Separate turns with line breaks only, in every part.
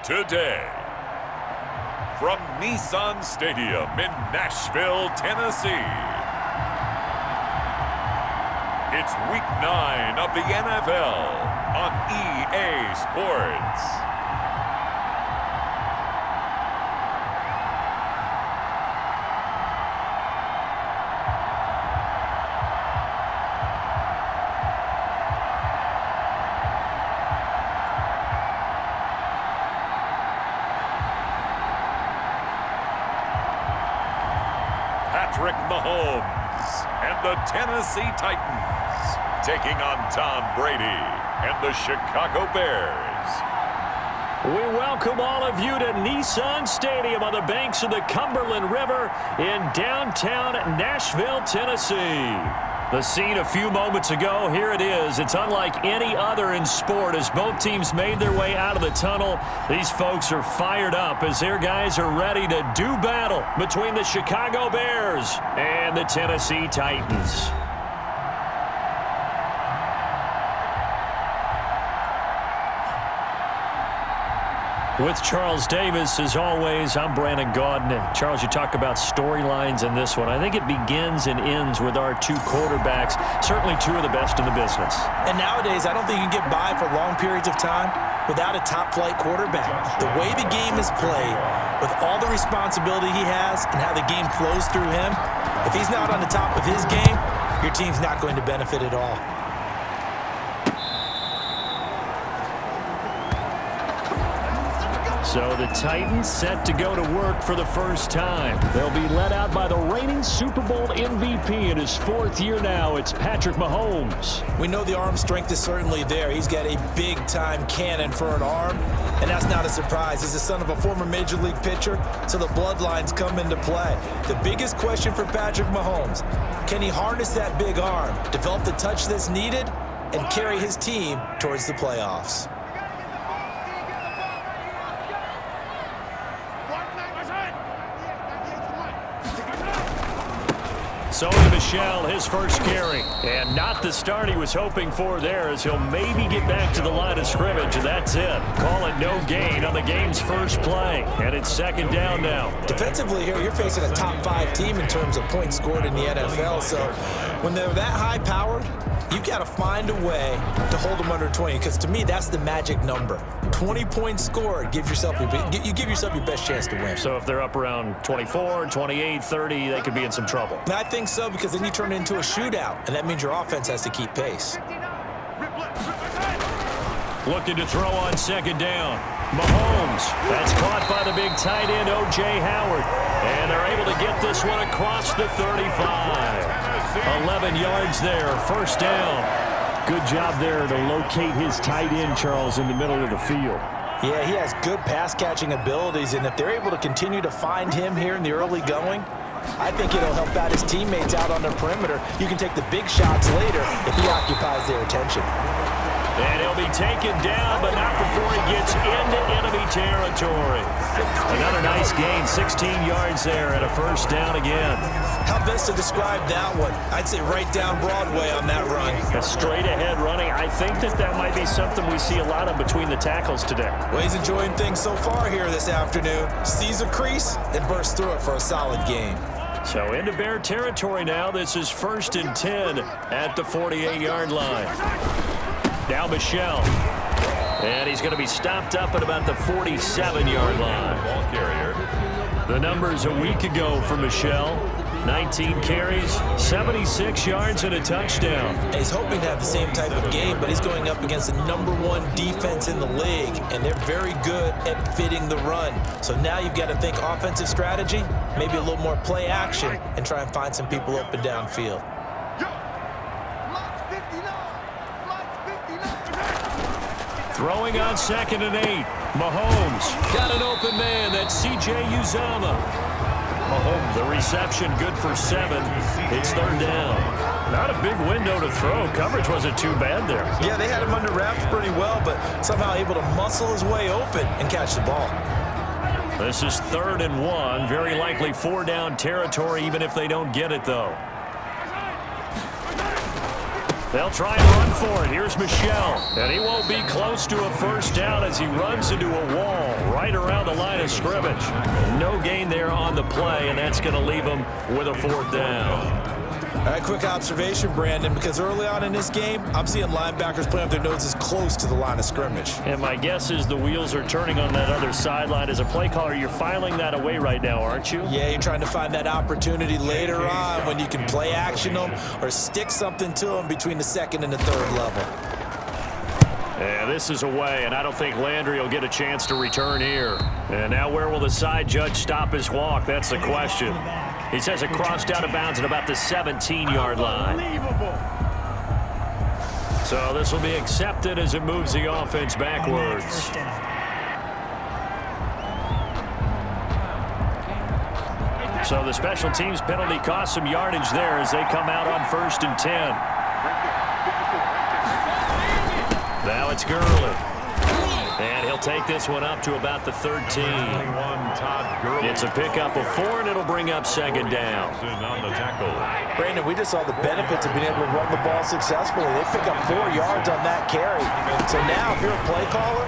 today. From Nissan Stadium in Nashville, Tennessee, it's Week 9 of the NFL on EA Sports. Patrick Mahomes and the Tennessee Titans taking on Tom Brady and the Chicago Bears.
We welcome all of you to Nissan Stadium on the banks of the Cumberland River in downtown Nashville, Tennessee. The scene a few moments ago, here it is. It's unlike any other in sport as both teams made their way out of the tunnel. These folks are fired up as their guys are ready to do battle between the Chicago Bears and the Tennessee Titans. With Charles Davis, as always, I'm Brandon Gaudin. Charles, you talk about storylines in this one. I think it begins and ends with our two quarterbacks, certainly two of the best in the business.
And nowadays, I don't think you can get by for long periods of time without a top-flight quarterback. The way the game is played, with all the responsibility he has and how the game flows through him, if he's not on the top of his game, your team's not going to benefit at all.
So the Titans set to go to work for the first time. They'll be led out by the reigning Super Bowl MVP in his fourth year now. It's Patrick Mahomes.
We know the arm strength is certainly there. He's got a big-time cannon for an arm, and that's not a surprise. He's the son of a former Major League pitcher, so the bloodlines come into play. The biggest question for Patrick Mahomes, can he harness that big arm, develop the touch that's needed, and carry his team towards the playoffs?
So to Michel, his first carry. And not the start he was hoping for there as he'll maybe get back to the line of scrimmage, and that's it. Call it no gain on the game's first play. And it's second down now.
Defensively here, you're facing a top-5 team in terms of points scored in the NFL. So when they're that high-powered, you've got to find a way to hold them under 20, because to me, that's the magic number. 20 points scored, you give yourself your best chance to win.
So if they're up around 24, 28, 30, they could be in some trouble.
And I think so, because then you turn it into a shootout, and that means your offense has to keep pace.
Looking to throw on second down. Mahomes. That's caught by the big tight end, O.J. Howard. And they're able to get this one across the 35. 11 yards there, first down. Good job there to locate his tight end, Charles, in the middle of the field.
Yeah, he has good pass-catching abilities, and if they're able to continue to find him here in the early going, I think it'll help out his teammates out on the perimeter. You can take the big shots later if he occupies their attention.
And he'll be taken down, but not before he gets into enemy territory. Another nice gain, 16 yards there, and a first down again.
How best to describe that one? I'd say right down Broadway on that run.
A straight-ahead running. I think that might be something we see a lot of between the tackles today.
Well, he's enjoying things so far here this afternoon. Sees a crease and bursts through it for a solid game.
So into Bear territory now. This is 1st and 10 at the 48-yard line. Now Michel. And he's going to be stopped up at about the 47-yard line.
Ball carrier.
The numbers a week ago for Michel. 19 carries, 76 yards, and a touchdown.
And he's hoping to have the same type of game, but he's going up against the #1 defense in the league, and they're very good at fitting the run. So now you've got to think offensive strategy, maybe a little more play action, and try and find some people open downfield.
Throwing on 2nd and 8. Mahomes got an open man. That's C.J. Uzomah. Mahomes, the reception good for 7. It's 3rd down. Not a big window to throw. Coverage wasn't too bad there.
Yeah, they had him under wraps pretty well, but somehow able to muscle his way open and catch the ball.
This is 3rd and 1. Very likely 4-down territory, even if they don't get it, though. They'll try and run for it. Here's Michel. And he won't be close to a first down as he runs into a wall right around the line of scrimmage. No gain there on the play, and that's going to leave him with a fourth down.
All right, quick observation, Brandon, because early on in this game, I'm seeing linebackers playing with their noses close to the line of scrimmage.
And my guess is the wheels are turning on that other sideline. As a play caller, you're filing that away right now, aren't you?
Yeah, you're trying to find that opportunity later on when you can play action them or stick something to them between the second and the third level.
Yeah, this is away, and I don't think Landry will get a chance to return here. And now where will the side judge stop his walk? That's the question. He says it crossed out of bounds at about the 17-yard line. So this will be accepted as it moves the offense backwards. So the special teams penalty cost some yardage there as they come out on 1st and 10. Now it's Gurley. And he'll take this one up to about the 13. It's a pickup of 4, and it'll bring up 2nd down.
Brandon, we just saw the benefits of being able to run the ball successfully. They pick up 4 yards on that carry. So now, if you're a play caller,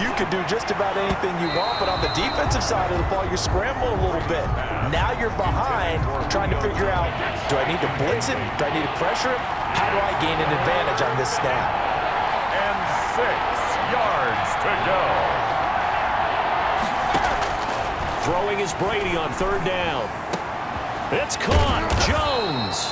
you can do just about anything you want, but on the defensive side of the ball, you're scrambling a little bit. Now you're behind, trying to figure out, do I need to blitz him? Do I need to pressure him? How do I gain an advantage on this snap?
And 6 yards to go.
Throwing is Brady on 3rd down. It's caught. Jones.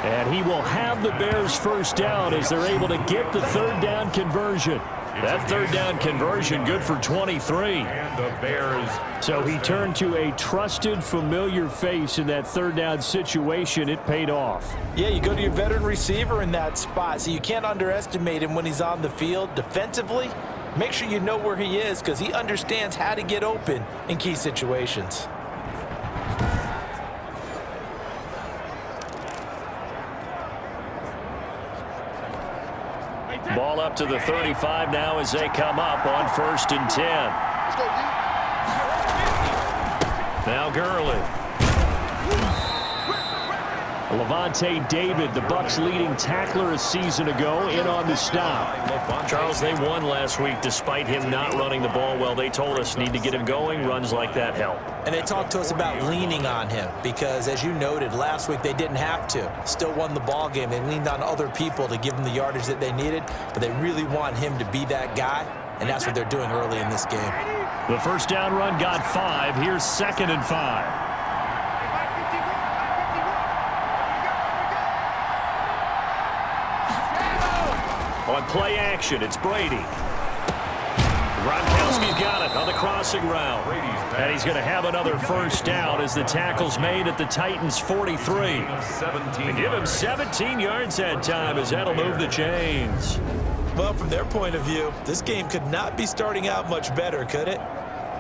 And he will have the Bears' first down as they're able to get the 3rd down conversion. That 3rd down conversion good for 23.
And the Bears.
So he turned to a trusted, familiar face in that 3rd down situation. It paid off.
Yeah, you go to your veteran receiver in that spot, so you can't underestimate him when he's on the field. Defensively, make sure you know where he is because he understands how to get open in key situations.
Ball up to the 35 now as they come up on 1st and 10. Now Gurley. Levante David, the Bucs' leading tackler a season ago, in on the stop. Charles, they won last week despite him not running the ball well. They told us need to get him going. Runs like that help.
And they talked to us about leaning on him because, as you noted, last week they didn't have to. Still won the ball game. They leaned on other people to give them the yardage that they needed, but they really want him to be that guy, and that's what they're doing early in this game.
The first down run got 5. Here's 2nd and 5. On play action, it's Brady. Gronkowski's got it on the crossing route. And he's going to have another first down as the tackle's made at the Titans' 43. They give him 17 yards that time as that'll move the chains.
Well, from their point of view, this game could not be starting out much better, could it?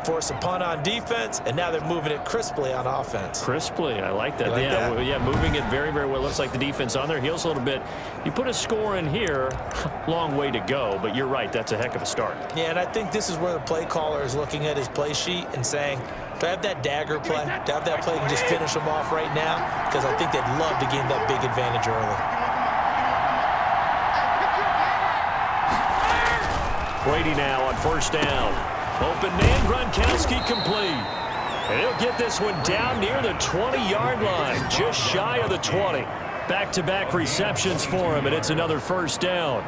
Force a punt on defense, and now they're moving it crisply on offense.
Crisply, I like that.
Like that?
Yeah, moving it very, very well. Looks like the defense on their heels a little bit. You put a score in here, long way to go, but you're right, that's a heck of a start.
Yeah, and I think this is where the play caller is looking at his play sheet and saying, do I have that dagger play? Do I have that play and just finish them off right now? Because I think they'd love to gain that big advantage early.
Brady now on 1st down. Open man, Gronkowski complete. And he'll get this one down near the 20-yard line, just shy of the 20. Back-to-back receptions for him, and it's another first down.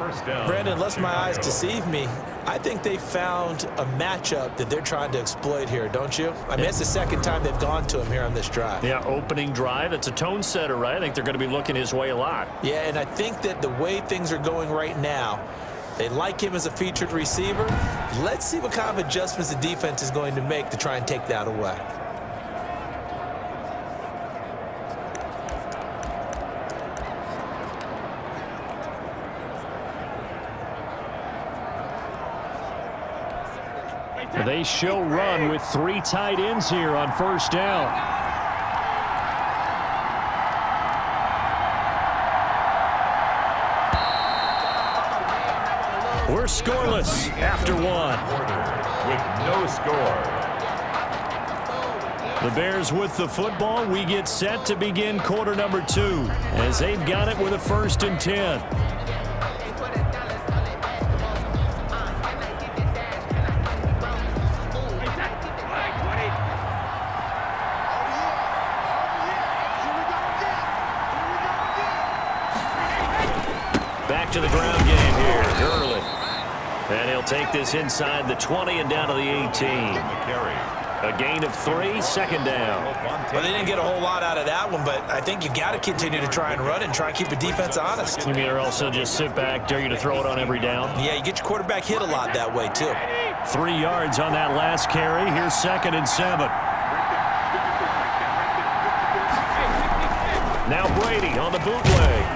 Brandon, unless my eyes deceive me, I think they found a matchup that they're trying to exploit here, don't you? I mean, it's the 2nd time they've gone to him here on this drive.
Yeah, opening drive. It's a tone setter, right? I think they're going to be looking his way a lot.
Yeah, and I think that the way things are going right now, they like him as a featured receiver. Let's see what kind of adjustments the defense is going to make to try and take that away.
They show run with 3 tight ends here on 1st down. We're scoreless after 1.
With no score.
The Bears with the football. We get set to begin quarter number 2 as they've got it with a 1st and 10. Back to the ground game here, Gurley. And he'll take this inside the 20 and down to the 18. A gain of 3, 2nd down.
Well, they didn't get a whole lot out of that one, but I think you've got to continue to try and run and try and keep the defense honest.
You mean also just sit back, dare you to throw it on every down?
Yeah, you get your quarterback hit a lot that way, too.
3 yards on that last carry. Here's 2nd and 7. Now Brady on the bootleg.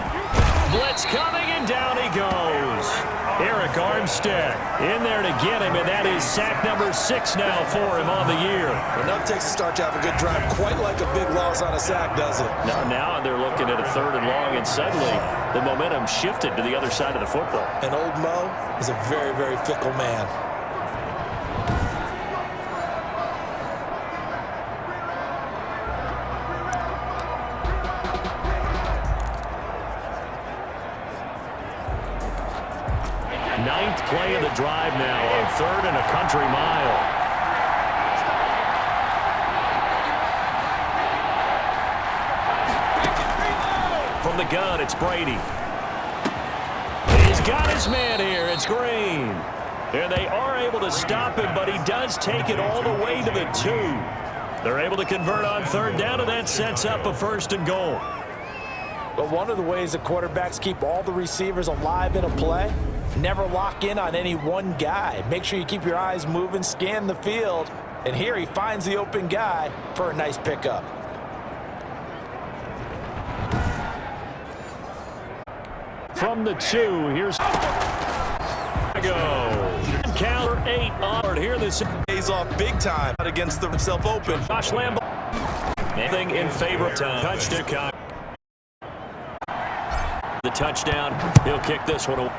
Blitz coming, and down he goes. Eric Armstead in there to get him, and that is sack number 6 now for him on the year.
Enough takes to start to have a good drive, quite like a big loss on a sack, does it?
Now they're looking at a 3rd and long, and suddenly the momentum shifted to the other side of the football.
And old Mo is a very, very fickle man.
Ninth play of the drive now on 3rd and a country mile. From the gun, it's Brady. He's got his man here. It's Green. And they are able to stop him, but he does take it all the way to the 2. They're able to convert on 3rd down, and that sets up a 1st and goal.
But one of the ways that quarterbacks keep all the receivers alive in a play, never lock in on any one guy. Make sure you keep your eyes moving, scan the field, and here he finds the open guy for a nice pickup.
From the 2, here's go. Counter 8 onward. Here this
pays off big time against himself open.
Josh Lambo. Anything in favor of touchdown. The touchdown. He'll kick this one away.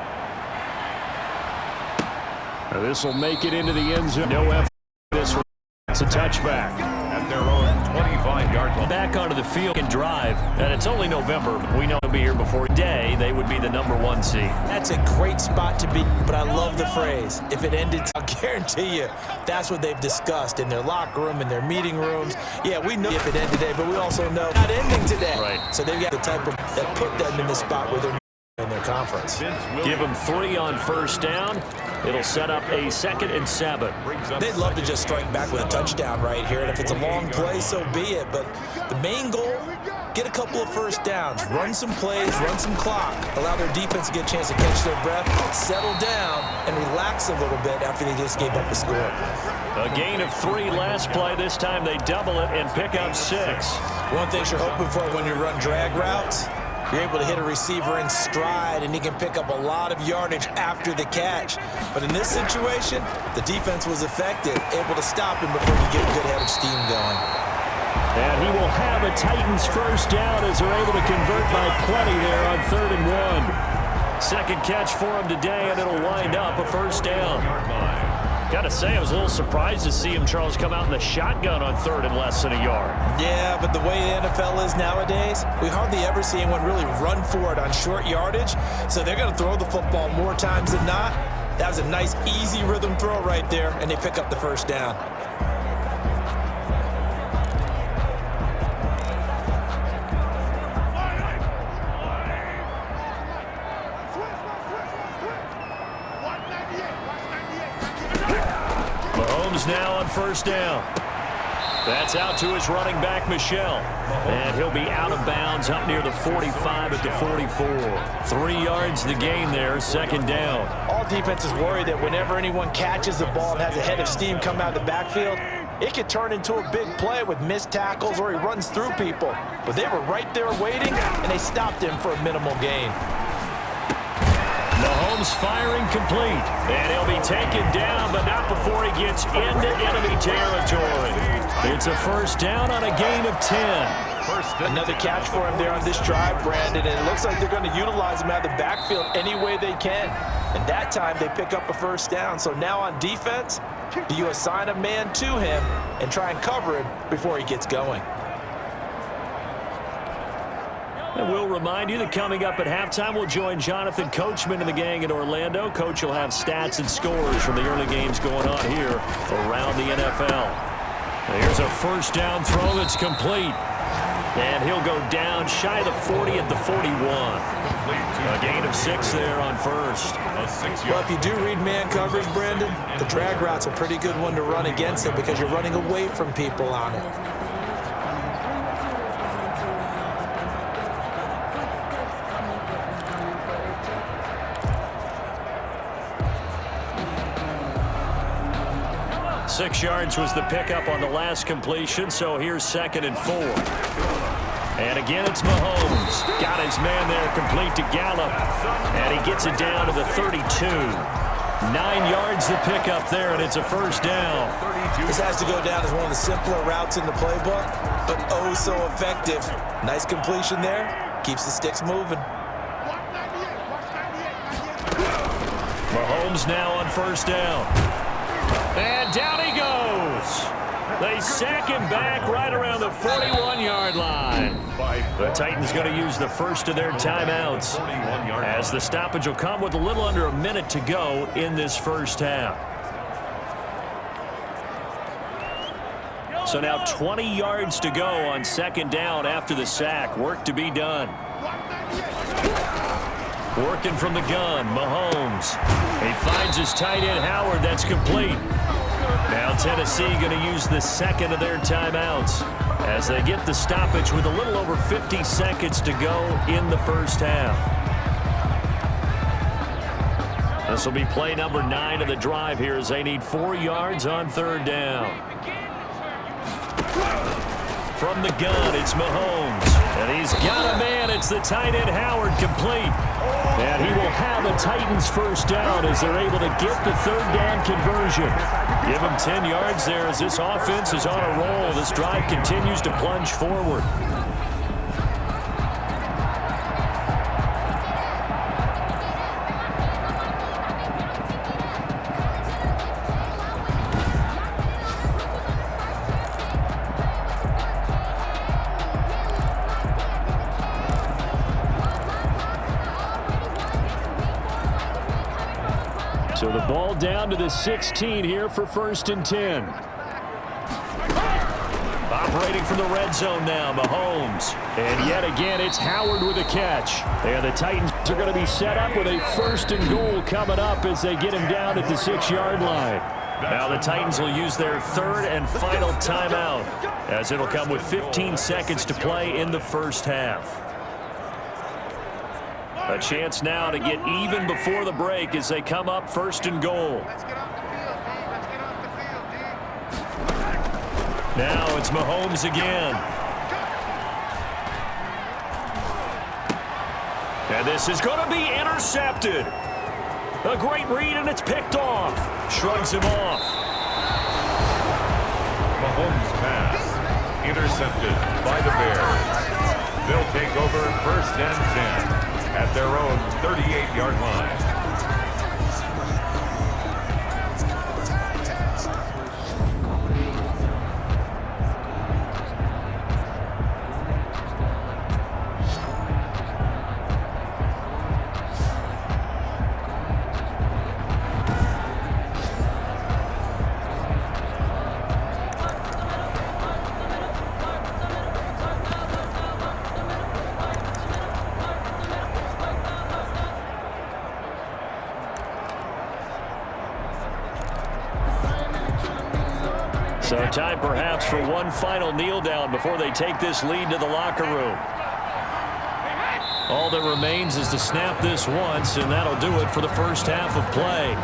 This will make it into the end zone. No effort. This one. It's a touchback.
At their own 25-yard line.
Back onto the field and drive. And it's only November. We know they'll be here before day. They would be the number 1 seed.
That's a great spot to be, but I love the phrase. If it ended, I'll guarantee you that's what they've discussed in their locker room, in their meeting rooms. Yeah, we know if it ended today, but we also know not ending today.
Right.
So they've got the type of that put them in the spot where they're in their conference.
Give them 3 on 1st down. It'll set up a 2nd and 7.
They'd love to just strike back with a touchdown right here, and if it's a long play, so be it. But the main goal, get a couple of 1st downs, run some plays, run some clock, allow their defense to get a chance to catch their breath, settle down, and relax a little bit after they just gave up a score.
A gain of 3 last play. This time they double it and pick up 6.
One thing you're hoping for when you run drag routes, you're able to hit a receiver in stride, and he can pick up a lot of yardage after the catch. But in this situation, the defense was effective, able to stop him before he get a good head of steam going.
And he will have a Titans 1st down as they're able to convert by plenty there on 3rd and 1. 2nd catch for him today, and it'll wind up a 1st down. Got to say, I was a little surprised to see him, Charles, come out in the shotgun on 3rd and less than a yard.
Yeah, but the way the NFL is nowadays, we hardly ever see anyone really run for it on short yardage. So they're going to throw the football more times than not. That was a nice, easy rhythm throw right there, and they pick up the 1st down.
Now on 1st down. That's out to his running back, Michelle. And he'll be out of bounds up near the 45 at the 44. 3 yards the gain there, 2nd down.
All defenses worry that whenever anyone catches the ball and has a head of steam come out of the backfield, it could turn into a big play with missed tackles or he runs through people. But they were right there waiting, and they stopped him for a minimal gain.
Mahomes firing complete, and he'll be taken down, but not before he gets into enemy territory. It's a 1st down on a gain of 10.
Another catch for him there on this drive, Brandon, and it looks like they're going to utilize him out of the backfield any way they can. And that time they pick up a first down. So now on defense, do you assign a man to him and try and cover him before he gets going?
And we'll remind you that coming up at halftime, we'll join Jonathan Coachman and the gang in Orlando. Coach will have stats and scores from the early games going on here around the NFL. And here's a first down throw that's complete. And he'll go down shy of the 40 at the 41. A gain of 6 there on first.
Well, if you do read man coverage, Brandon, the drag route's a pretty good one to run against it because you're running away from people on it.
Six yards was the pickup on the last completion, so here's 2nd and 4. And again, it's Mahomes. Got his man there complete to Gallup. And he gets it down to the 32. 9 yards the pickup there, and it's a first down.
This has to go down as one of the simpler routes in the playbook, but oh so effective. Nice completion there. Keeps the sticks moving.
Mahomes now on first down. And down he goes. They sack him back right around the 41-yard line. The Titans going to use the first of their timeouts as the stoppage will come with a little under a minute to go in this first half. So now 20 yards to go on 2nd down after the sack. Work to be done. Working from the gun, Mahomes. He finds his tight end, Howard. That's complete. Now Tennessee going to use the second of their timeouts as they get the stoppage with a little over 50 seconds to go in the first half. This will be play number 9 of the drive here as they need 4 yards on 3rd down. From the gun, it's Mahomes. And he's got a man. It's the tight end, Howard, complete. And he will have a Titans first down as they're able to get the 3rd down conversion. Give him 10 yards there as this offense is on a roll. This drive continues to plunge forward. So the ball down to the 16 here for 1st and 10. Operating from the red zone now, Mahomes. And yet again, it's Howard with a catch. And the Titans are going to be set up with a 1st and goal coming up as they get him down at the 6-yard line. Now the Titans will use their 3rd and final timeout as it'll come with 15 seconds to play in the first half. A chance now to get even before the break as they come up 1st and goal. Now it's Mahomes again. And this is going to be intercepted. A great read, and it's picked off. Shrugs him off.
Mahomes' pass intercepted by the Bears. They'll take over 1st and 10 at their own 38-yard line.
So time perhaps for one final kneel down before they take this lead to the locker room. All that remains is to snap this once, and that'll do it for the first half of play.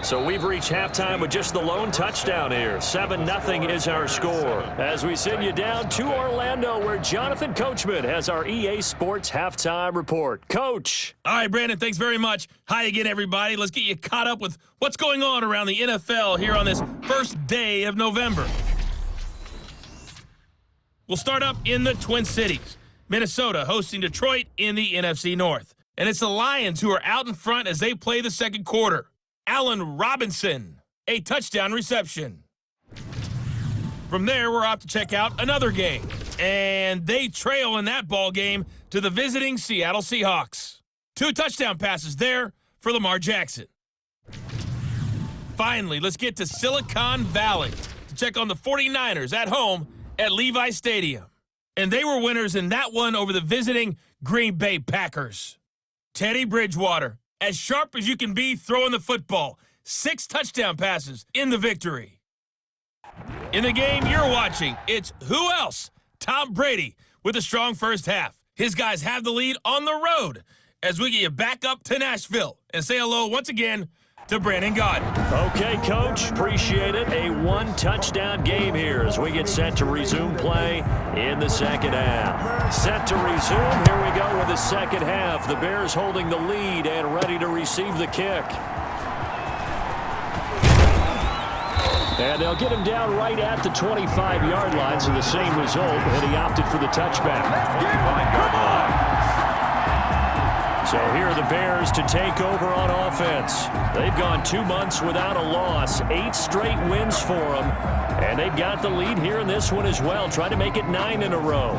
So we've reached halftime with just the lone touchdown here. 7-0 is our score. As we send you down to Orlando, where Jonathan Coachman has our EA Sports halftime report. Coach.
All right, Brandon, thanks very much. Hi again, everybody. Let's get you caught up with what's going on around the NFL here on this first day of November. We'll start up in the Twin Cities. Minnesota hosting Detroit in the NFC North. And it's the Lions who are out in front as they play the second quarter. Allen Robinson, a touchdown reception. From there, we're off to check out another game. And they trail in that ball game to the visiting Seattle Seahawks. 2 touchdown passes there for Lamar Jackson. Finally, let's get to Silicon Valley to check on the 49ers at home at Levi Stadium. And they were winners in that one over the visiting Green Bay Packers. Teddy Bridgewater, as sharp as you can be throwing the football. 6 touchdown passes in the victory. In the game you're watching, it's who else? Tom Brady with a strong first half. His guys have the lead on the road as we get you back up to Nashville and say hello once again to Brandon Gaudin.
Okay, Coach. Appreciate it. A 1-touchdown game here as we get set to resume play in the second half. Set to resume. Here we go with the second half. The Bears holding the lead and ready to receive the kick. And they'll get him down right at the 25-yard line, so the same result, and he opted for the touchback. Come on! So here are the Bears to take over on offense. They've gone 2 months without a loss, 8 straight wins for them, and they've got the lead here in this one as well, trying to make it 9 in a row.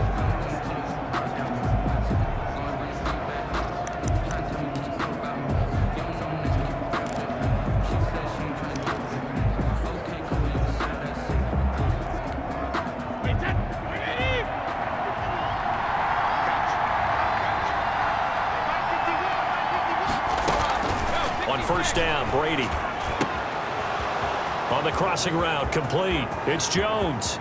First down, Brady. On the crossing route, complete. It's Jones.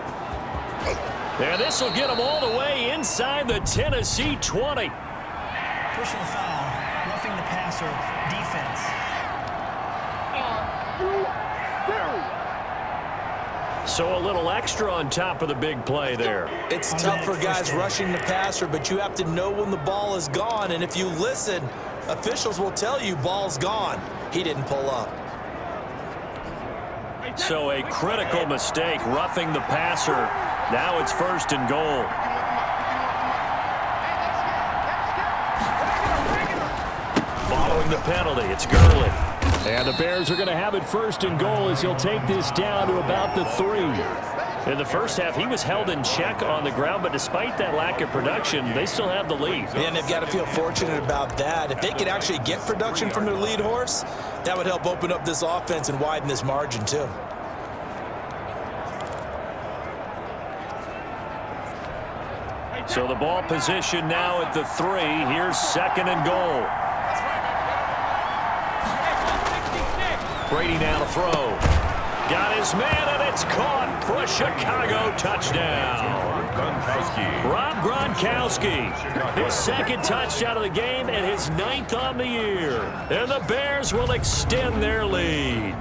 And this will get him all the way inside the Tennessee 20.
Personal foul, roughing the passer, defense.
So a little extra on top of the big play there.
It's tough for guys rushing the passer, but you have to know when the ball is gone. And if you listen, officials will tell you ball's gone. He didn't pull up.
So a critical mistake, roughing the passer. Now it's 1st and goal. Following the penalty, it's Gurley. And the Bears are going to have it 1st and goal as he'll take this down to about the 3. In the first half, he was held in check on the ground, but despite that lack of production, they still have the lead.
And they've got to feel fortunate about that. If they could actually get production from their lead horse, that would help open up this offense and widen this margin too.
So the ball position now at the 3. Here's 2nd and goal. Brady now to throw. Got his man, and it's caught for a Chicago touchdown. Rob Gronkowski, his 2nd touchdown of the game and his 9th on the year. And the Bears will extend their lead.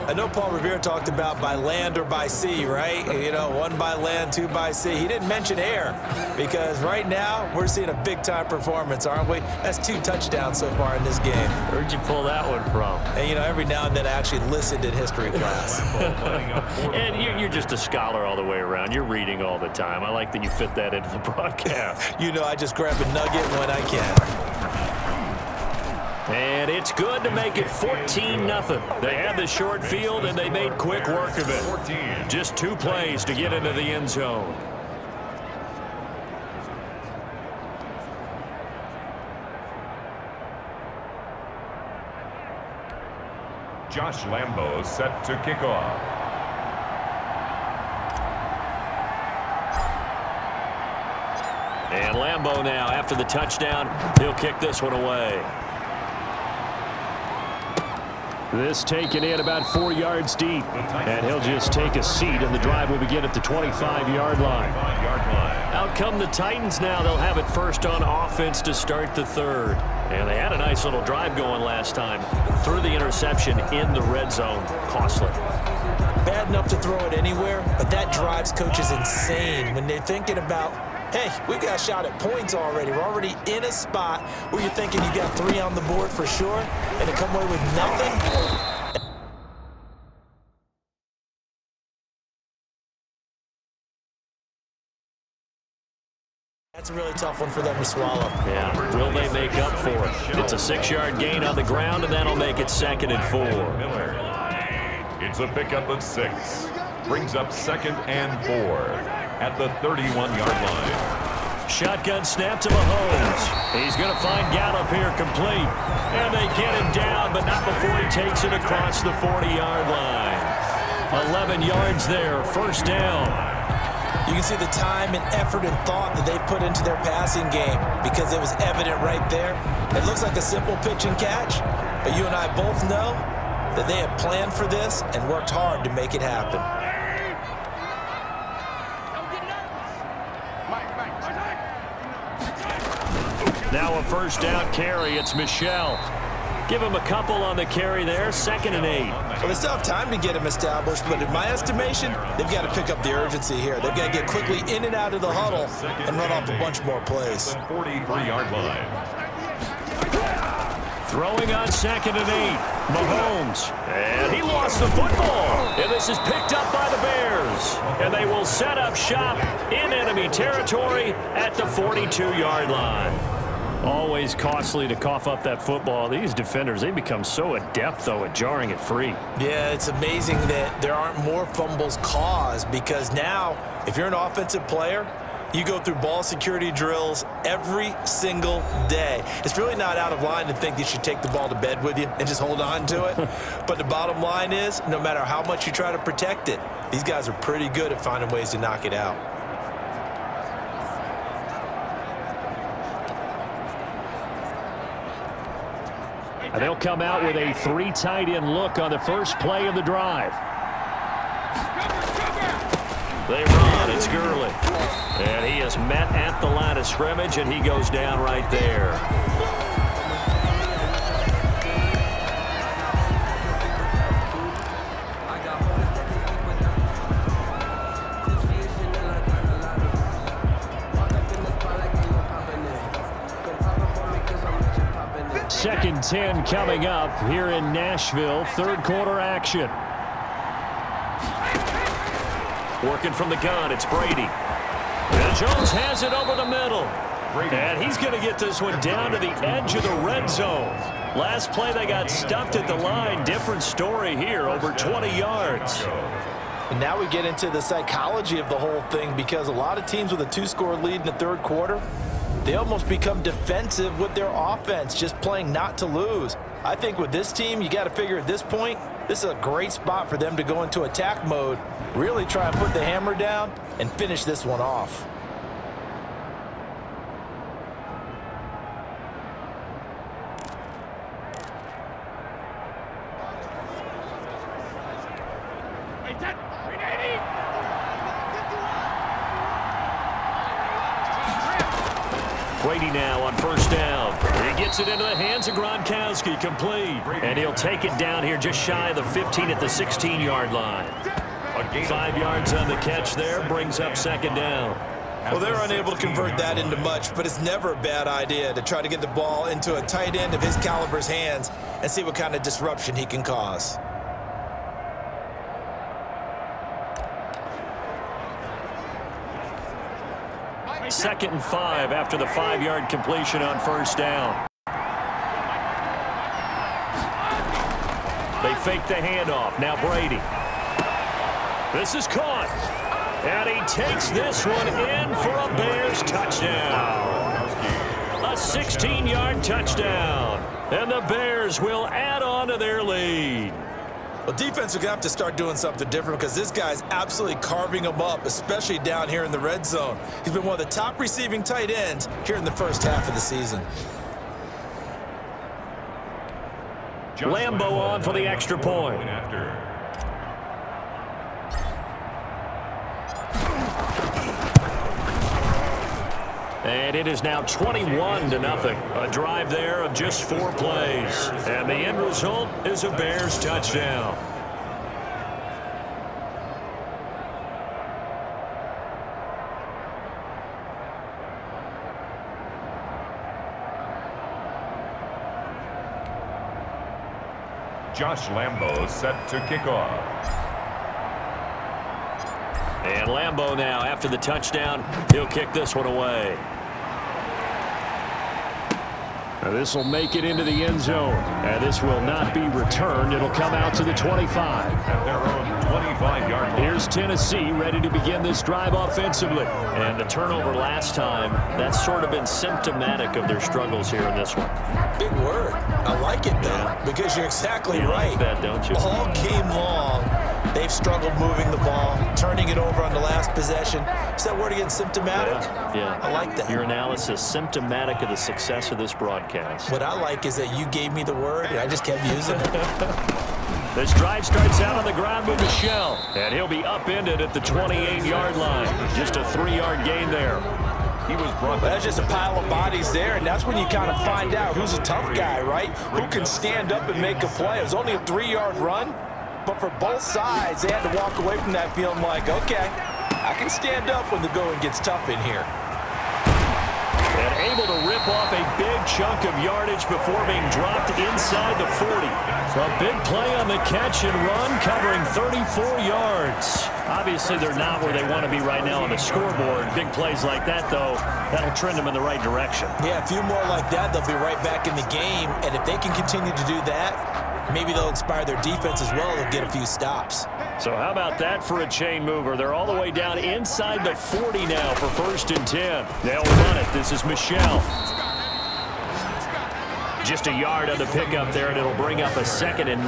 I know Paul Revere talked about by land or by sea, right? You know, 1 by land, 2 by sea. He didn't mention air because right now we're seeing a big-time performance, aren't we? That's 2 touchdowns so far in this game.
Where'd you pull that one from?
And, you know, every now and then I actually listened in history class.
And you're just a scholar all the way around. You're reading all the time. I like that you fit that into the broadcast.
You know, I just grab a nugget when I can.
And it's good to make it 14-0. They had the short field, and they made quick work of it. Just 2 plays to get into the end zone.
Josh Lambo set to kick off.
And Lambo now, after the touchdown, he'll kick this one away. This taken in about 4 yards deep. And he'll just take a seat, and the drive will begin at the 25-yard line. Out come the Titans now. They'll have it first on offense to start the third. And they had a nice little drive going last time. Threw the interception in the red zone. Costly.
Bad enough to throw it anywhere, but that drives coaches insane when they're thinking about, hey, we've got a shot at points already. We're already in a spot where you're thinking you got 3 on the board for sure, and to come away with nothing. That's a really tough one for them to swallow.
Yeah, will they make up for it? It's a 6-yard gain on the ground, and that'll make it 2nd and 4.
It's a pickup of 6. Brings up 2nd and 4 at the 31-yard line.
Shotgun snap to Mahomes. He's going to find Gallup here complete. And they get him down, but not before he takes it across the 40-yard line. 11 yards there, first down.
You can see the time and effort and thought that they put into their passing game because it was evident right there. It looks like a simple pitch and catch, but you and I both know that they have planned for this and worked hard to make it happen.
Now a first down carry. It's Michel. Give him a couple on the carry there. 2nd and 8.
Well, they still have time to get him established, but in my estimation, they've got to pick up the urgency here. They've got to get quickly in and out of the huddle and run off a bunch more plays.
43-yard line.
Throwing on 2nd and 8. Mahomes. And he lost the football. And this is picked up by the Bears. And they will set up shop in enemy territory at the 42-yard line. Always costly to cough up that football. These defenders, they become so adept, though, at jarring it free.
Yeah, it's amazing that there aren't more fumbles caused because now, if you're an offensive player, you go through ball security drills every single day. It's really not out of line to think you should take the ball to bed with you and just hold on to it. But the bottom line is, no matter how much you try to protect it, these guys are pretty good at finding ways to knock it out.
And they'll come out with a 3 tight end look on the first play of the drive. They run. It's Gurley. And he is met at the line of scrimmage, and he goes down right there. Second 10 coming up here in Nashville. Third quarter action. Working from the gun, it's Brady. And Jones has it over the middle. And he's going to get this one down to the edge of the red zone. Last play, they got stuffed at the line. Different story here, over 20 yards.
And now we get into the psychology of the whole thing because a lot of teams with a 2-score lead in the third quarter, they almost become defensive with their offense, just playing not to lose. I think with this team, you got to figure at this point, this is a great spot for them to go into attack mode, really try and put the hammer down and finish this one off.
Brady now on first down. He gets it into the hands of Gronkowski, complete. And he'll take it down here just shy of the 15 at the 16-yard line. 5 yards on the catch there, brings up second down.
Well, they're unable to convert that into much, but it's never a bad idea to try to get the ball into a tight end of his caliber's hands and see what kind of disruption he can cause.
Second and 5 after the 5-yard completion on first down. They fake the handoff. Now Brady. This is caught. And he takes this one in for a Bears touchdown. A 16-yard touchdown. And the Bears will add on to their lead.
Well, defense are going to have to start doing something different because this guy's absolutely carving them up, especially down here in the red zone. He's been one of the top receiving tight ends here in the first half of the season.
Lambo on for the extra point. And it is now 21-0. A drive there of just 4 plays. And the end result is a Bears touchdown.
Josh Lambo set to kick off.
And Lambo now, after the touchdown, he'll kick this one away. This will make it into the end zone. And this will not be returned. It'll come out to the 25.
At their own 25-yard line.
Here's Tennessee ready to begin this drive offensively. And the turnover last time, that's sort of been symptomatic of their struggles here in this one.
Big word. I like it, though, because you're exactly right.
Like that, don't you?
All game long, they've struggled moving the ball, turning it over on the last possession. Is that word again, symptomatic?
Yeah.
I like that.
Your analysis, symptomatic of the success of this broadcast.
What I like is that you gave me the word, and I just kept using it.
This drive starts out on the ground with Michel, and he'll be upended at the 28-yard line. Just a 3-yard gain there.
He was brought
That's just a pile of bodies there, and that's when you kind of find out who's a tough guy, right? Who can stand up and make a play. It was only a 3-yard run, but for both sides, they had to walk away from that feeling like, okay, I can stand up when the going gets tough in here.
And able to rip off a big chunk of yardage before being dropped inside the 40. So a big play on the catch and run, covering 34 yards. Obviously, they're not where they want to be right now on the scoreboard. Big plays like that, though, that'll trend them in the right direction.
Yeah, a few more like that, they'll be right back in the game. And if they can continue to do that, maybe they'll inspire their defense as well. They'll get a few stops.
So how about that for a chain mover? They're all the way down inside the 40 now for 1st and 10. They'll run it. This is Michel. Just a yard on the pickup there, and it'll bring up a 2nd and 9.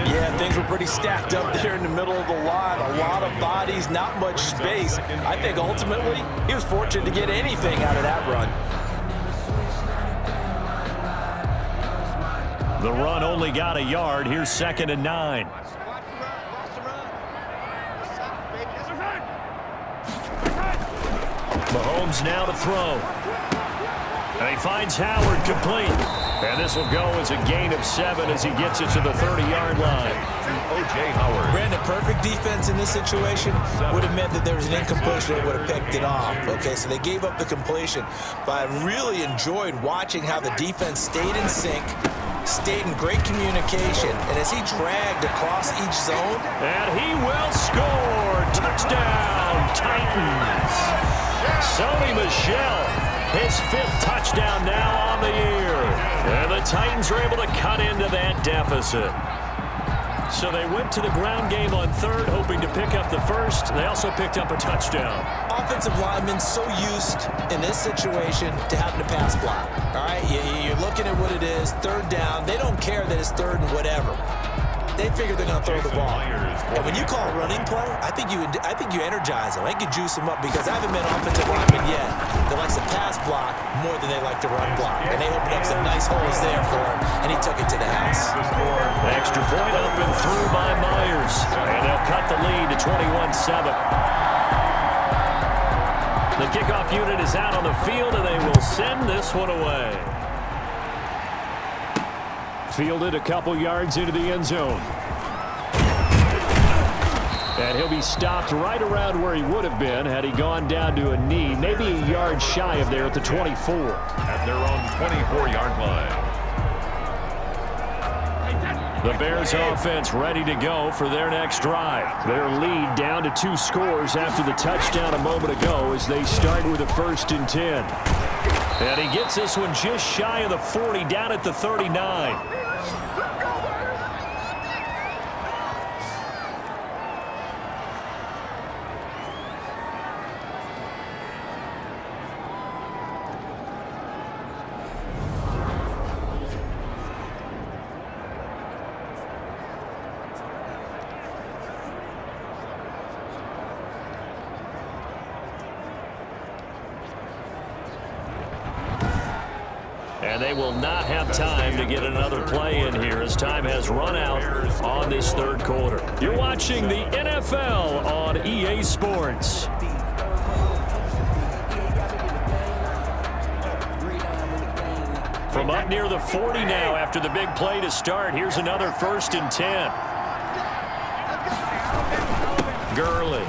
Yeah, things were pretty stacked up there in the middle of the line. A lot of bodies, not much space. I think ultimately he was fortunate to get anything out of that run.
The run only got a yard. Here's 2nd and 9. Mahomes now to throw. And he finds Howard complete. And this will go as a gain of 7 as he gets it to the 30-yard line.
O.J. Howard.
Brandon, perfect defense in this situation would have meant that there was an incompletion. They would have picked it off. Okay, so they gave up the completion. But I really enjoyed watching how the defense stayed in sync, stayed in great communication. And as he dragged across each zone.
And he will score. Touchdown, Titans. Sony Michel, his 5th touchdown now on the year. And the Titans are able to cut into that deficit. So they went to the ground game on 3rd, hoping to pick up the 1st. They also picked up a touchdown.
Offensive linemen so used in this situation to having to pass block. All right, you're looking at what it is, 3rd down. They don't care that it's 3rd and whatever. They figure they're going to throw the ball. And when you call a running play, I think you energize them. I think you juice them up because I haven't met an offensive lineman yet that likes to pass block more than they like to run block. And they opened up some nice holes there for him, and he took it to the house.
Extra point up and through by Myers. And they'll cut the lead to 21-7. The kickoff unit is out on the field, and they will send this one away. Fielded a couple yards into the end zone. And he'll be stopped right around where he would have been had he gone down to a knee, maybe a yard shy of there at the 24.
At their own 24-yard line.
The Bears offense ready to go for their next drive. Their lead down to 2 scores after the touchdown a moment ago as they start with a 1st and 10. And he gets this one just shy of the 40, down at the 39. And they will not have time to get another play in here as time has run out on this third quarter. You're watching the NFL on EA Sports. From up near the 40 now after the big play to start. Here's another 1st and 10. Gurley.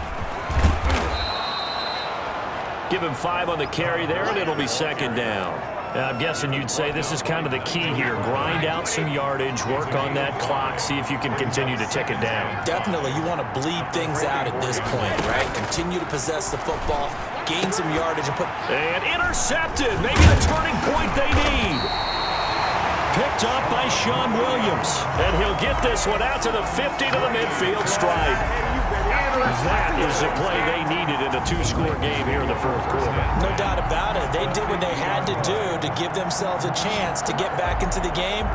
Give him 5 on the carry there, and it'll be 2nd down. Now, I'm guessing you'd say this is kind of the key here. Grind out some yardage, work on that clock, see if you can continue to tick it down.
Definitely. You want to bleed things out at this point, right? Continue to possess the football, gain some yardage, and put...
And intercepted. Maybe the turning point they need. Picked up by Sean Williams. And he'll get this one out to the 50 to the midfield stripe. That is the play they needed in a 2-score game here in the 4th quarter.
No doubt about it. They did what they had to do to give themselves a chance to get back into the game.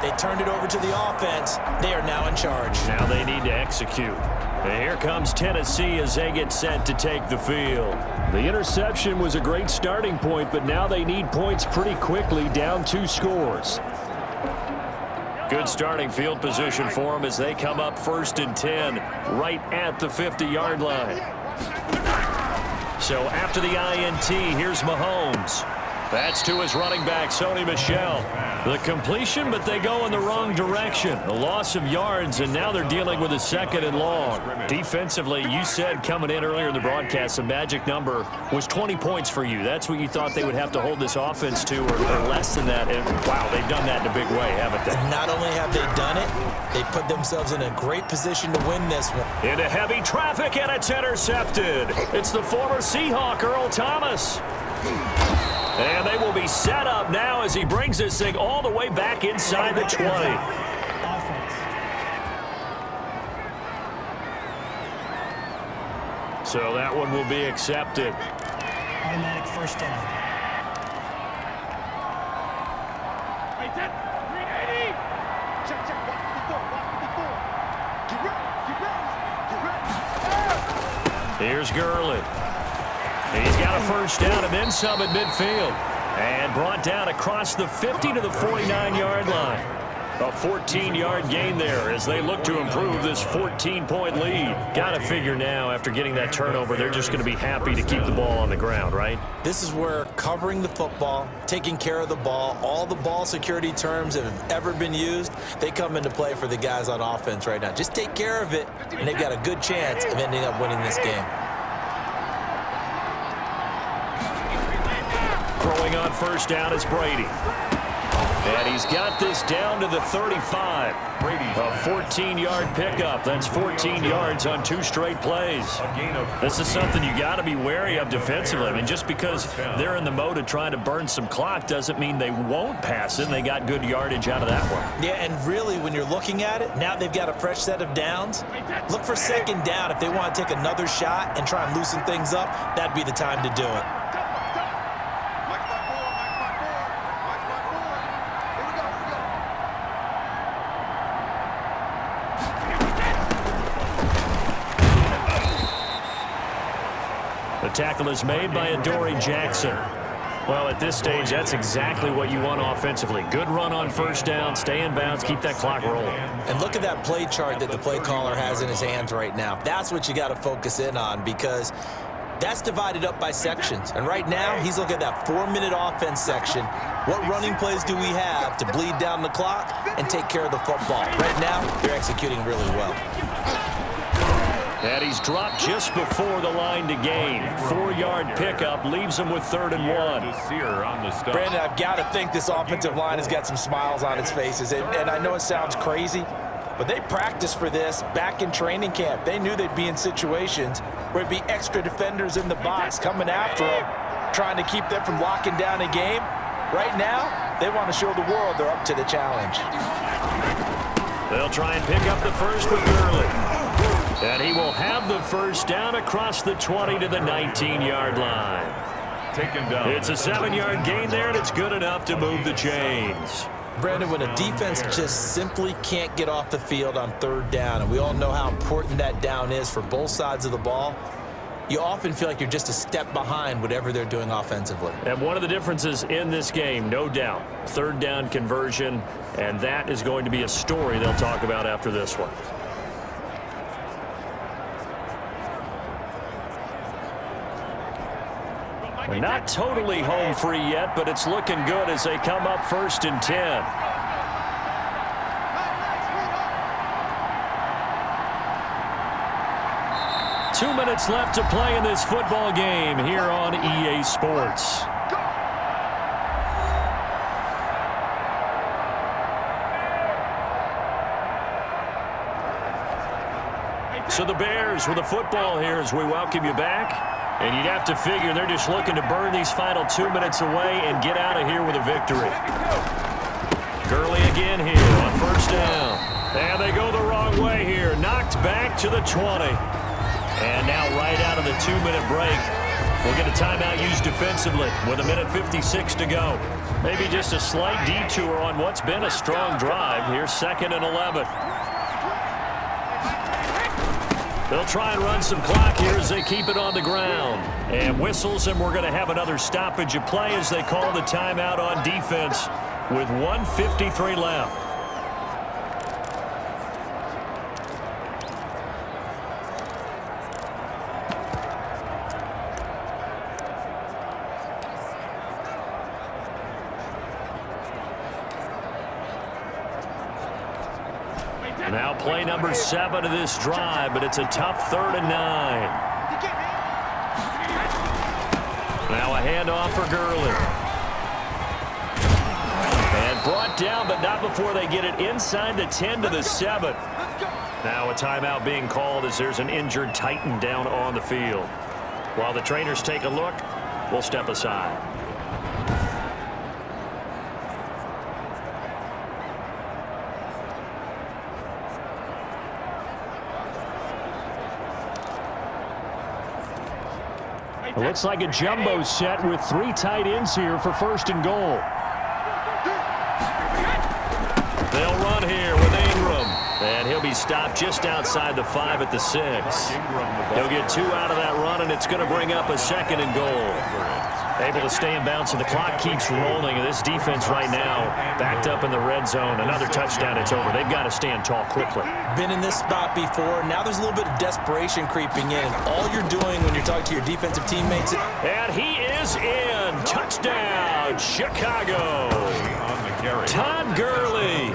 They turned it over to the offense. They are now in charge.
Now they need to execute. And here comes Tennessee as they get set to take the field. The interception was a great starting point, but now they need points pretty quickly, down 2 scores. Good starting field position for them as they come up 1st and 10 right at the 50-yard line. So after the INT, here's Mahomes. That's to his running back, Sony Michel. The completion, but they go in the wrong direction. A loss of yards, and now they're dealing with a 2nd and long. Defensively, you said coming in earlier in the broadcast, the magic number was 20 points for you. That's what you thought they would have to hold this offense to, or less than that. And, wow, they've done that in a big way, haven't they?
Not only have they done it, they put themselves in a great position to win this one.
Into heavy traffic, and it's intercepted. It's the former Seahawk, Earl Thomas. And they will be set up now as he brings this thing all the way back inside the 20. So that one will be accepted.
Automatic 1st down.
Here's Gurley. He's got a 1st down and then some at midfield. And brought down across the 50 to the 49-yard line. A 14-yard gain there as they look to improve this 14-point lead. Got to figure now after getting that turnover, they're just going to be happy to keep the ball on the ground, right?
This is where covering the football, taking care of the ball, all the ball security terms that have ever been used, they come into play for the guys on offense right now. Just take care of it, and they've got a good chance of ending up winning this game.
Throwing on 1st down is Brady. And he's got this down to the 35. A 14-yard pickup. That's 14 yards on 2 straight plays. This is something you got to be wary of defensively. I mean, just because they're in the mode of trying to burn some clock doesn't mean they won't pass it. And they got good yardage out of that one.
Yeah, and really, when you're looking at it, now they've got a fresh set of downs. Look for 2nd down. If they want to take another shot and try and loosen things up, that'd be the time to do it.
The tackle is made by Adoree Jackson. Well, at this stage, that's exactly what you want offensively. Good run on 1st down, stay in bounds, keep that clock rolling.
And look at that play chart that the play caller has in his hands right now. That's what you got to focus in on because that's divided up by sections. And right now, he's looking at that 4-minute offense section. What running plays do we have to bleed down the clock and take care of the football? Right now, they're executing really well.
And he's dropped just before the line to gain. 4-yard pickup leaves him with 3rd and 1.
Brandon, I've got to think this offensive line has got some smiles on its faces. And I know it sounds crazy, but they practiced for this back in training camp. They knew they'd be in situations where it'd be extra defenders in the box coming after them, trying to keep them from locking down a game. Right now, they want to show the world they're up to the challenge.
They'll try and pick up the first with Gurley. And he will have the 1st down across the 20 to the 19-yard line. Taken down. It's a 7-yard gain there, and it's good enough to move the chains.
Brandon, when a defense just simply can't get off the field on 3rd down, and we all know how important that down is for both sides of the ball, you often feel like you're just a step behind whatever they're doing offensively.
And one of the differences in this game, no doubt, third down conversion, and that is going to be a story they'll talk about after this one. We're not totally home free yet, but it's looking good as they come up 1st and 10. Two minutes left to play in this football game here on EA Sports. So the Bears with the football here as we welcome you back. And you'd have to figure they're just looking to burn these final 2 minutes away and get out of here with a victory. Gurley again here on 1st down. And they go the wrong way here. Knocked back to the 20. And now right out of the 2-minute break, we'll get a timeout used defensively with 1:56 to go. Maybe just a slight detour on what's been a strong drive. Here's 2nd and 11. They'll try and run some clock here as they keep it on the ground. And whistles, and we're going to have another stoppage of play as they call the timeout on defense with 1:53 left. Now play number 7 of this drive, but it's a tough 3rd and 9. Now a handoff for Gurley. And brought down, but not before they get it inside the 10 to the 7. Now a timeout being called as there's an injured Titan down on the field. While the trainers take a look, we'll step aside. It looks like a jumbo set with 3 tight ends here for 1st and goal. They'll run here with Ingram. And he'll be stopped just outside the 5 at the 6. He'll get 2 out of that run, and it's going to bring up a 2nd and goal. Able to stay in bounds, and the clock keeps rolling. And this defense right now backed up in the red zone. Another touchdown, it's over. They've got to stand tall quickly.
Been in this spot before. Now there's a little bit of desperation creeping in. All you're doing when you're talking to your defensive teammates.
And he is in. Touchdown, Chicago. Todd Gurley,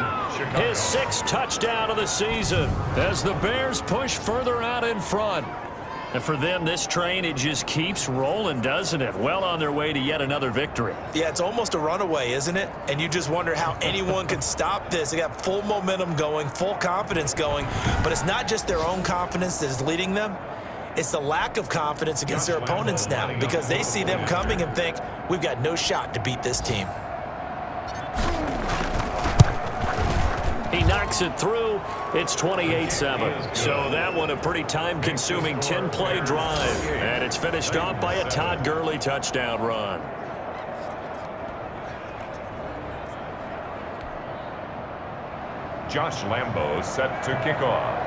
his 6th touchdown of the season as the Bears push further out in front. And for them, this train, it just keeps rolling, doesn't it? Well on their way to yet another victory.
Yeah, it's almost a runaway, isn't it? And you just wonder how anyone could stop this. They got full momentum going, full confidence going. But it's not just their own confidence that is leading them. It's the lack of confidence against their opponents now because they see them coming and think, we've got no shot to beat this team.
He knocks it through. It's 28-7. So that one a pretty time-consuming 10-play drive. And it's finished off by a Todd Gurley touchdown run.
Josh Lambo set to kick off.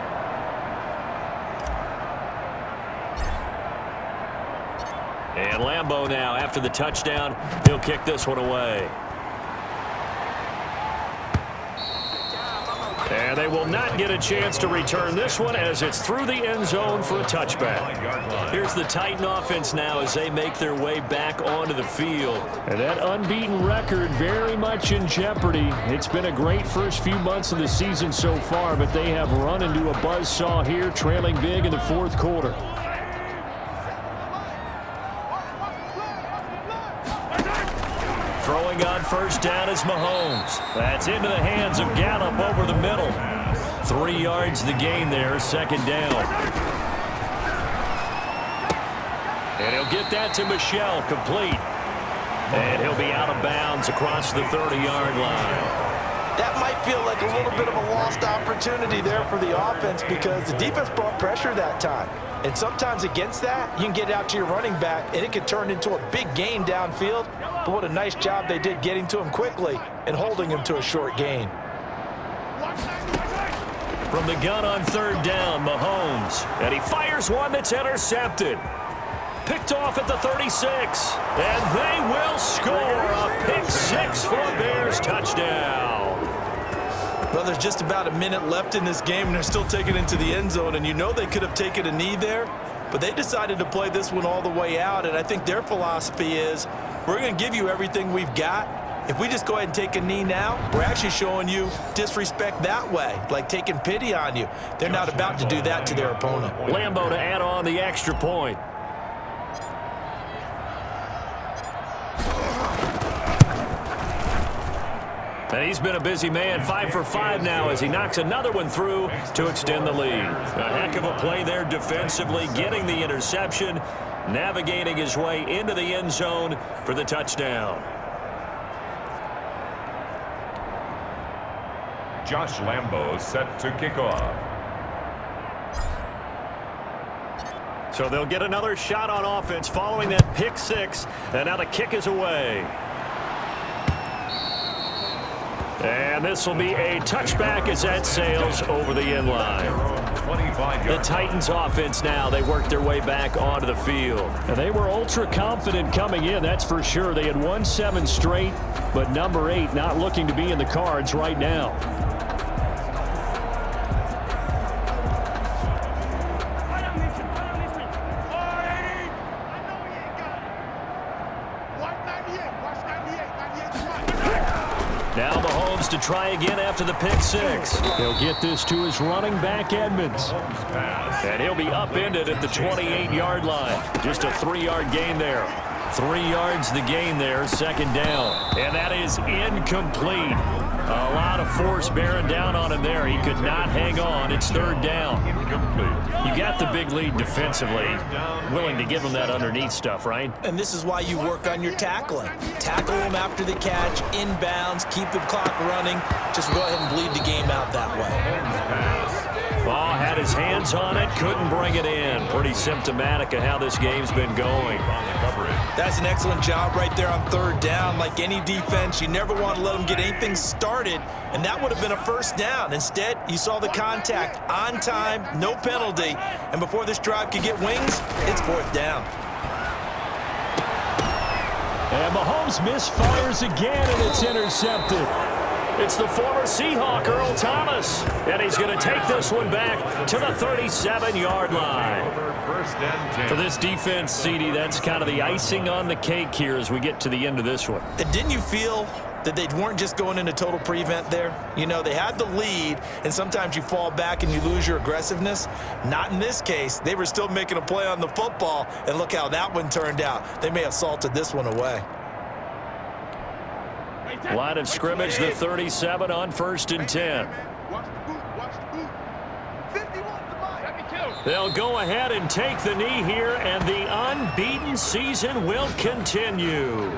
And Lambo now, after the touchdown, he'll kick this one away. And they will not get a chance to return this one as it's through the end zone for a touchback. Here's the Titan offense now as they make their way back onto the field.
And that unbeaten record very much in jeopardy. It's been a great first few months of the season so far, but they have run into a buzzsaw here, trailing big in the 4th quarter.
Throwing on 1st down is Mahomes. That's into the hands of Gallup over the middle. 3 yards the gain there, 2nd down. And he'll get that to Michel, complete. And he'll be out of bounds across the 30-yard line.
That might feel like a little bit of a lost opportunity there for the offense because the defense brought pressure that time. And sometimes against that, you can get out to your running back, and it can turn into a big gain downfield. But what a nice job they did getting to him quickly and holding him to a short gain.
From the gun on 3rd down, Mahomes. And he fires one that's intercepted. picked off at the 36. And they will score a pick-6 for a Bears touchdown.
Well, there's just about a minute left in this game, and they're still taking it into the end zone. And you know they could have taken a knee there, but they decided to play this one all the way out. And I think their philosophy is, we're going to give you everything we've got. If we just go ahead and take a knee now, we're actually showing you disrespect that way, like taking pity on you. They're not about to do that to their opponent.
Lambo to add on the extra point. And he's been a busy man, 5 for 5 now as he knocks another one through to extend the lead. A heck of a play there defensively, getting the interception, navigating his way into the end zone for the touchdown.
Josh Lambo set to kick off.
So they'll get another shot on offense following that pick-6, and now the kick is away. And this will be a touchback as that sails over the end line. The Titans offense now, they work their way back onto the field.
And they were ultra confident coming in, that's for sure. They had won 7 straight, but number 8 not looking to be in the cards right now.
Now Mahomes to try again after the pick-6.
He'll get this to his running back, Edmonds.
And he'll be upended at the 28-yard line. Just a 3-yard gain there. 3 yards the gain there, second down. And that is incomplete. A lot of force bearing down on him there. He could not hang on. It's third down. You got the big lead defensively. Willing to give him that underneath stuff, right?
And this is why you work on your tackling. Tackle them after the catch, inbounds, keep the clock running. Just go ahead and bleed the game out that way.
Ball had his hands on it, couldn't bring it in. Pretty symptomatic of how this game's been going.
That's an excellent job right there on third down. Like any defense, you never want to let them get anything started, and that would have been a first down. Instead, you saw the contact on time, no penalty, and before this drive could get wings, it's fourth down.
And Mahomes misfires again, and it's intercepted.
It's the former Seahawk, Earl Thomas, and he's going to take this one back to the 37-yard line. For this defense, CD, that's kind of the icing on the cake here as we get to the end of this one.
And didn't you feel that they weren't just going into total prevent there? You know, they had the lead, and sometimes you fall back and you lose your aggressiveness. Not in this case. They were still making a play on the football, and look how that one turned out. They may have salted this one away.
Line of scrimmage, the 37 on 1st and 10. They'll go ahead and take the knee here, and the unbeaten season will continue.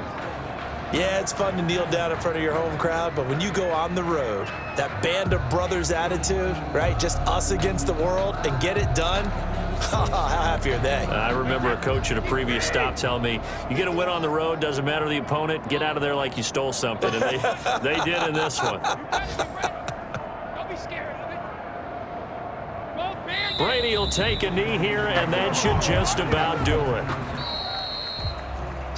Yeah, it's fun to kneel down in front of your home crowd, but when you go on the road, that band of brothers attitude, right, just us against the world, and get it done, how happy are they?
I remember a coach at a previous stop telling me, you get a win on the road, doesn't matter the opponent, get out of there like you stole something, and they did in this one.
Don't be scared of it.
Brady will take a knee here, and that should just about do it.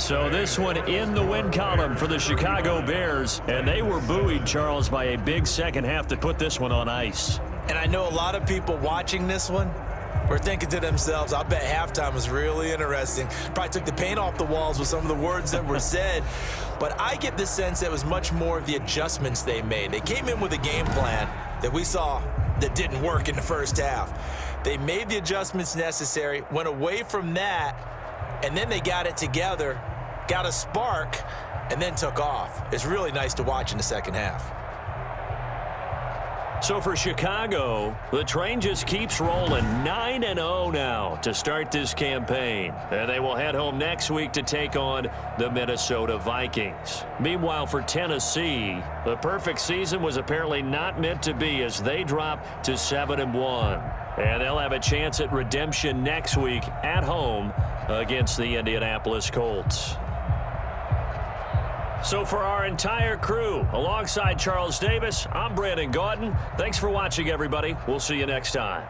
So this one in the win column for the Chicago Bears, and they were buoyed, Charles, by a big second half to put this one on ice.
And I know a lot of people watching this one were thinking to themselves, I bet halftime was really interesting. Probably took the paint off the walls with some of the words that were said. But I get the sense that it was much more of the adjustments they made. They came in with a game plan that we saw that didn't work in the first half. They made the adjustments necessary, went away from that, and then they got it together, got a spark, and then took off. It's really nice to watch in the second half.
So for Chicago, the train just keeps rolling 9-0 now to start this campaign. And they will head home next week to take on the Minnesota Vikings. Meanwhile, for Tennessee, the perfect season was apparently not meant to be as they drop to 7-1. And they'll have a chance at redemption next week at home against the Indianapolis Colts. So for our entire crew, alongside Charles Davis, I'm Brandon Gaudin. Thanks for watching, everybody. We'll see you next time.